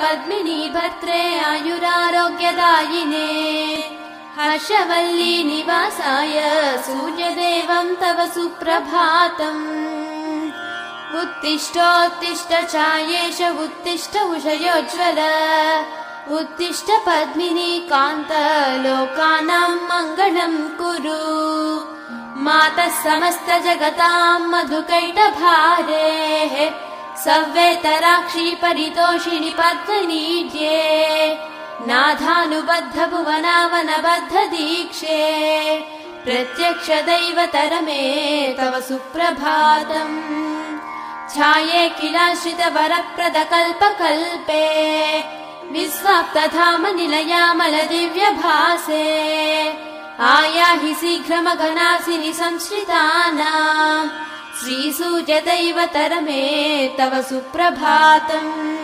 पद्मिनी भर्त्रे आयुरारोग्यदायिने हर्षवल्ली निवासाय सूर्यदेवं तव सुप्रभातम् उत्तिष्ठोत्तिष्ठ चायेश उत्तिष्ठ उषयोज्ज्वल उत्तिष्ठ पद्मिनी कान्त लोकानां मङ्गलं कुरु मातः समस्त जगतां मधुकैटभारेः सव्येतराक्षी परितोषिणि पद्मनीड्ये नाथानुबद्ध भुवनावनबद्ध दीक्षे प्रत्यक्ष दैवतरमे तव सुप्रभातम् छाये किलाश्रित वरप्रद कल्पकल्पे विस्वाप्तधाम निलयामल दिव्यभासे आयाहि शीघ्रमघनासिनि संश्रितानां श्रीसूर्यदैवतरमे तव सुप्रभातम्।